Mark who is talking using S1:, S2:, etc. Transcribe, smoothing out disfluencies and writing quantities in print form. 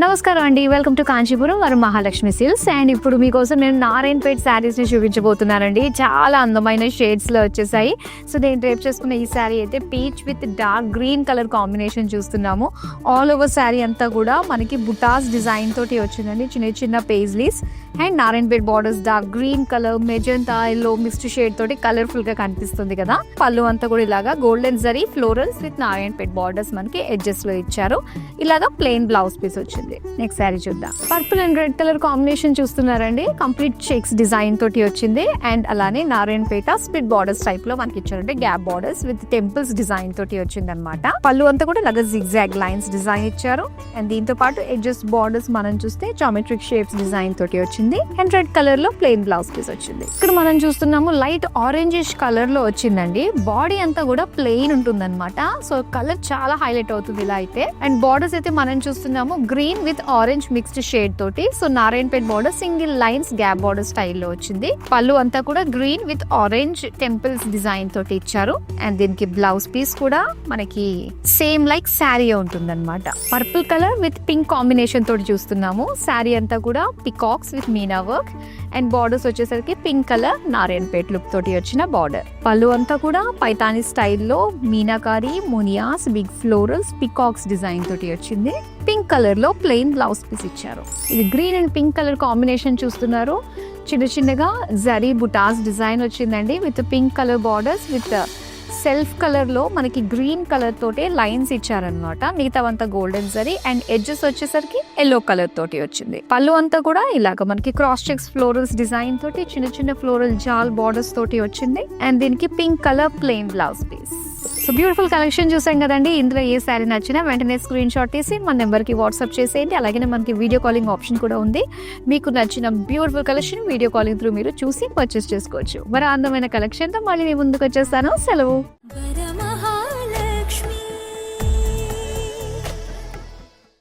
S1: నమస్కారం అండి, welcome to Kanchipuram వరం మహాలక్ష్మి సిల్క్స్. అండ్ ఇప్పుడు మీకోసం నేను నారాయణపేట్ శారీస్ని చూపించబోతున్నానండి. చాలా అందమైన షేడ్స్లో వచ్చేసాయి. సో నేను డ్రేప్ చేసుకున్న ఈ శారీ అయితే peach with dark green colour combination చూస్తున్నాము. ఆల్ ఓవర్ శారీ అంతా కూడా మనకి బుటాస్ డిజైన్ తోటి వచ్చిందండి, చిన్న చిన్న paisleys. And Narayanpet borders dark green colour, magenta yellow mixed shade తోటి కలర్ఫుల్ గా కనిపిస్తుంది కదా. పళ్ళు అంతా కూడా ఇలాగా golden zari florals with Narayanpet borders మనకి ఎడ్జెస్ లో ఇచ్చారు. ఇలాగా ప్లెయిన్ బ్లౌజ్ పీస్ వచ్చింది. నెక్స్ట్ శారీ చూద్దాం. Purple and red colour combination చూస్తున్నారండి. కంప్లీట్ చెక్స్ డిజైన్ తోటి వచ్చింది. అండ్ అలానే నారాయణపేట స్ప్లిట్ బార్డర్స్ టైప్ లో మనకి ఇచ్చారంటే gap borders with temples design తోటి వచ్చింది అనమాట. పళ్ళు అంతా కూడా ఇలాగా జిగ్జాగ్ లైన్స్ డిజైన్ ఇచ్చారు. అండ్ దీంతో పాటు ఎడ్జెస్ బార్డర్స్ మనం చూస్తే జామెట్రిక్ షేప్స్ డిజైన్ తోటి వచ్చింది. అండ్ రెడ్ కలర్ లో ప్లెయిన్ బ్లౌజ్ పీస్ వచ్చింది. ఇక్కడ మనం చూస్తున్నాము లైట్ ఆరెంజిష్ కలర్ లో వచ్చిందండి. బాడీ అంతా కూడా ప్లెయిన్ ఉంటుంది అనమాట. సో కలర్ చాలా హైలైట్ అవుతుంది ఇలా అయితే. అండ్ బార్డర్స్ అయితే మనం చూస్తున్నాము green with orange mixed shade తోటి. So Narayanpet border single lines gap border స్టైల్లో వచ్చింది. పళ్ళు అంతా కూడా green with orange temples design తోటి ఇచ్చారు. అండ్ దీనికి బ్లౌజ్ పీస్ కూడా మనకి సేమ్ లైక్ శారీ ఉంటుంది అనమాట. Purple colour with pink combination తోటి చూస్తున్నాము. శారీ అంతా కూడా peacocks with Meena work. And borders వచ్చేసరికి పింక్ కలర్ నారాయణపేట్ లుక్ తోటి వచ్చిన బార్డర్. పళ్ళు అంతా కూడా పైతాని స్టైల్లో meenakari, మునియాస్, big florals, peacocks design తోటి వచ్చింది. పింక్ కలర్ లో ప్లెయిన్ బ్లౌజ్ పీస్ ఇచ్చారు. ఇది green and pink colour combination చూస్తున్నారు. చిన్న చిన్నగా జరీ బుటాస్ డిజైన్ వచ్చిందండి with pink colour borders with self colour లో మనకి గ్రీన్ కలర్ తోటి లైన్స్ ఇచ్చారనమాట. మిగతావంతా గోల్డెన్ జరీ అండ్ ఎడ్జెస్ వచ్చేసరికి ఎల్లో కలర్ తోటి వచ్చింది. పళ్ళు అంతా కూడా ఇలాగ మనకి క్రాస్ చెక్స్ ఫ్లోరల్స్ డిజైన్ తోటి చిన్న చిన్న ఫ్లోరల్ జాల్ బార్డర్స్ తోటి వచ్చింది. అండ్ దీనికి pink colour plain blouse piece. So beautiful collection చూసాం కదండి. ఇందులో ఏ శారీ నచ్చినా వెంటనే స్క్రీన్ షాట్ తీసి మన నెంబర్కి వాట్సాప్ చేసేయండి. అలాగే మనకి వీడియో కాలింగ్ ఆప్షన్ కూడా ఉంది. మీకు నచ్చిన beautiful collection video calling through మీరు చూసి పర్చేస్ చేసుకోవచ్చు. మరి అందమైన కలెక్షన్తో మళ్ళీ మీ ముందుకు వచ్చేస్తాను. సెలవు.